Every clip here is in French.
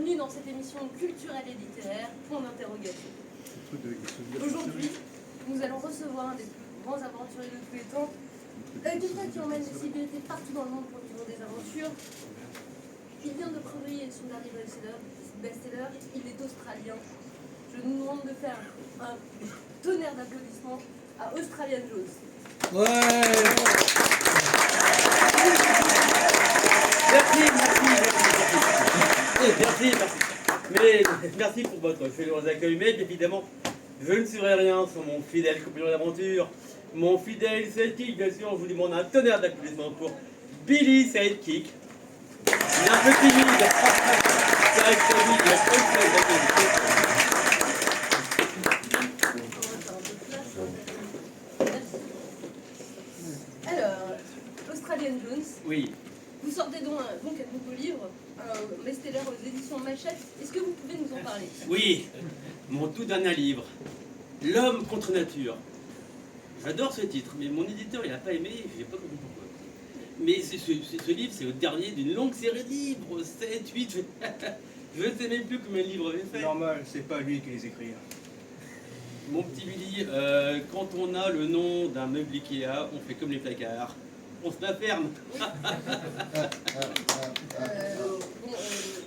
bienvenue dans cette émission culturelle et littéraire, point d'interrogation. Aujourd'hui, nous allons recevoir un des plus grands aventuriers de tous les temps, quelqu'un qui emmène des célébrités partout dans le monde pour vivre des aventures. Il vient de publier son dernier best-seller, il est australien. Je nous demande de faire un tonnerre d'applaudissements à Australian Jones. Ouais. Merci. Mais merci pour votre chaleureux accueil, mais évidemment, je ne serai rien sans mon fidèle compagnon d'aventure, mon fidèle sidekick. Bien sûr, je vous demande un tonnerre d'applaudissements pour Billy Sidekick. Il est un peu timide. C'est vrai que c'est lui, il a pas eu de Alors, Australian Jones. Oui. Vous sortez donc un nouveau livre, un best-seller aux éditions Machette. Est-ce que vous pouvez nous en parler? Oui, mon tout dernier livre, L'homme contre nature. J'adore ce titre, mais mon éditeur il n'a pas aimé, je n'ai pas compris pourquoi. Mais ce livre, c'est le dernier d'une longue série de livres, 7, 8, je ne sais même plus combien de livres j'ai fait. Normal, c'est pas lui qui les écrit. Mon petit Billy, quand on a le nom d'un meuble Ikea, on fait comme les placards. On se la ferme.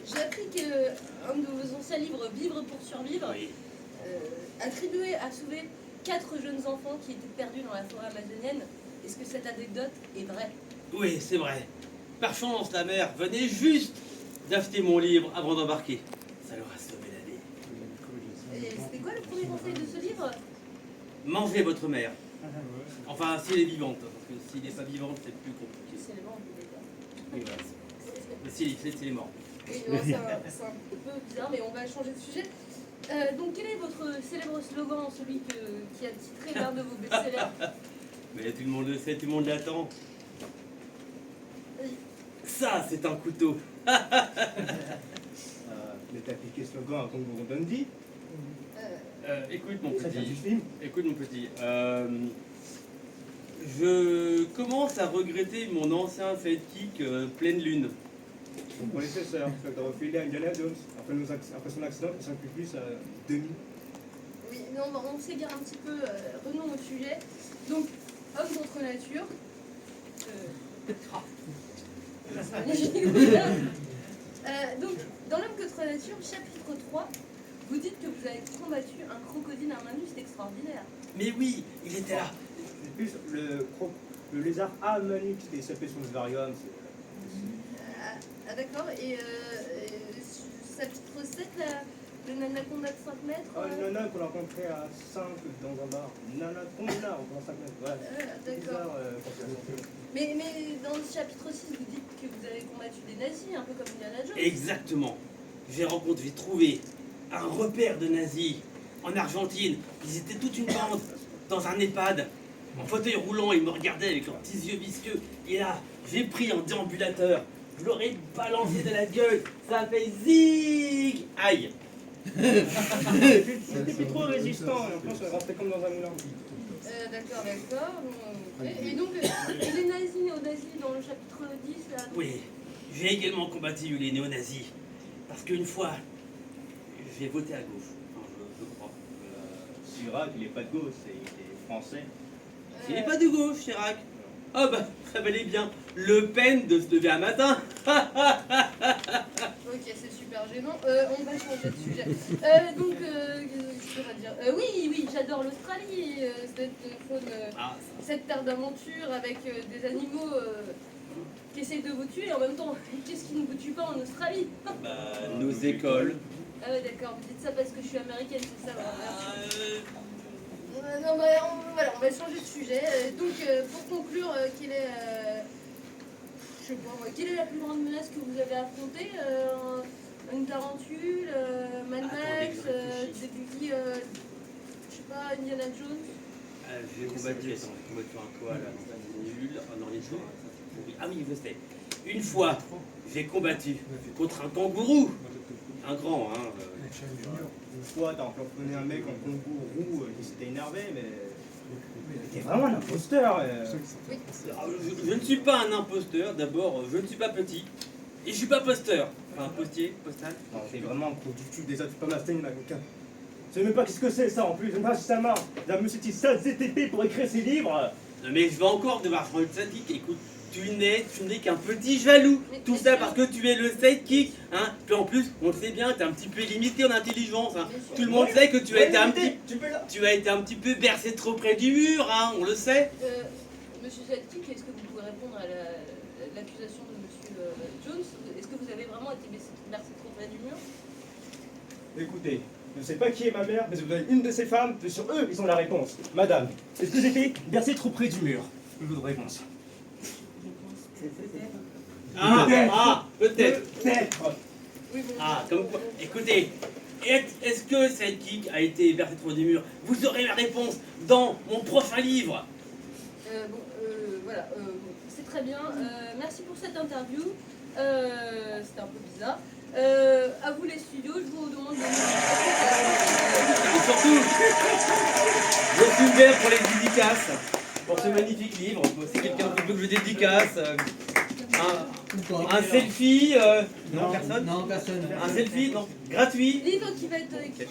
J'ai appris qu'un de vos anciens livres, Vivre pour survivre, Oui. attribué à sauver 4 jeunes enfants qui étaient perdus dans la forêt amazonienne. Est-ce que cette anecdote est vraie? Oui, c'est vrai. Par chance, la mère venait juste d'acheter mon livre avant d'embarquer. Ça leur a sauvé la vie. Et c'était quoi le premier conseil de ce livre? Mangez votre mère. Enfin, si elle est vivante, parce que s'il n'est pas vivante, c'est plus compliqué. C'est les membres, d'accord. Oui, voilà. Mais si elle est morte. Oui, non, c'est un peu bizarre, mais on va changer de sujet. Donc, quel est votre célèbre slogan, celui qui a titré l'un de vos best-sellers? Mais tout le monde le sait, tout le monde l'attend. Oui. Ça, c'est un couteau. Mais t'as piqué ce slogan à Kangourou Dundee. Écoute mon Très bien petit. du film. Écoute mon petit. Je commence à regretter mon ancien sidekick Pleine Lune. Son prédécesseur, qui a refilé à Indiana Jones. Après son accident, il s'implique plus à demi. Oui, non, on s'égare un petit peu. Revenons au sujet. Donc, homme contre nature. Donc, dans l'homme contre nature, chapitre 3, vous dites que vous avez combattu un crocodile à main nue, c'est extraordinaire. Mais oui, il était là. C'est plus le lézard Amanix qui s'appelle son Svarium. Ah, d'accord. Et chapitre 7, le nanaconda de 5 mètres. Une nana qu'on a rencontré à 5 dans un bar. Nanaconda, on commence à 5 mètres. Ouais. D'accord. Bizarre, Mais dans le chapitre 6, vous dites que vous avez combattu des nazis, un peu comme Indiana Jones. Exactement. J'ai trouvé un repère de nazis en Argentine. Ils étaient toute une bande dans un EHPAD, en fauteuil roulant. Ils me regardaient avec leurs petits yeux visqueux. Et là, j'ai pris un déambulateur. Je leur ai balancé de la gueule. Ça a fait zig. Aïe. C'était plus trop résistant, et en plus on est rentré comme dans un moulin. D'accord. Et donc, les nazis, néo-nazis, dans le chapitre 10, là. Oui, j'ai également combattu les néo-nazis. Parce qu'une fois, j'ai voté à gauche. Enfin, je crois. Chirac, il est pas de gauche, il est français. Il n'est pas de gauche, Chirac. Oh bah, ça valait bien Le Pen de se lever un matin. Ok, c'est super gênant. On va changer de sujet. Donc, qu'est-ce que je peux dire? Oui, j'adore l'Australie, cette faune, cette terre d'aventure avec des animaux qui essayent de vous tuer. En même temps, qu'est-ce qui ne vous tue pas en Australie? Bah, nos écoles. Ah ouais, d'accord, vous dites ça parce que je suis américaine, c'est ça, voilà, merci. Euh, Non, mais voilà, on va changer de sujet. Donc, pour conclure, quelle est la plus grande menace que vous avez affrontée? Une tarentule, Mad Max, des je sais pas, Indiana Jones? j'ai combattu un koala dans un nul, un ornithorynque, ça c'est pourri. Ah oui, je sais. Une fois, j'ai combattu contre un kangourou. Un grand, hein. Une fois, t'as empoisonné un mec en kangourou qui s'était énervé, mais t'es vraiment un imposteur. Je ne suis pas un imposteur, d'abord, je ne suis pas petit, et je suis pas posteur. Enfin, postier, postal. Non, t'es vraiment un gros du cul, déjà, tu peux m'astreindre, la coquin. Je sais même pas qu'est-ce que c'est ça en plus, je ne sais pas si ça marche. La monsieur Tissa ZTP pour écrire ses livres. Non mais je vais encore devoir changer de sidekick. Écoute, tu n'es qu'un petit jaloux. Mais Tout ça parce que tu es le sidekick. Hein. Puis en plus, on le sait bien, t'es un petit peu limité en intelligence. Hein. Tout le monde sait que tu as été un petit peu bercé trop près du mur, hein, on le sait. Monsieur Sidekick, est-ce que vous pouvez répondre à l'accusation de monsieur Jones? Est-ce que vous avez vraiment été bercé trop près du mur? Écoutez, je ne sais pas qui est ma mère, mais vous avez une de ces femmes, et sur eux, ils ont la réponse. Madame, est-ce que j'ai été bercé trop près du mur? Je veux une réponse. Peut-être. Peut-être. Oui, bon. Ah, comme quoi. Écoutez, est-ce que Sidekick a été bercé trop du mur? Vous aurez la réponse dans mon prochain livre. Voilà, c'est très bien. Merci pour cette interview. C'était un peu bizarre. À vous les studios, je vous demande de... Et surtout, je suis ouvert pour les dédicaces, pour ce magnifique livre. Si quelqu'un veut que je dédicace, un selfie, non, personne. Non, personne. Un selfie, non, gratuit. Livre qui va être écrit.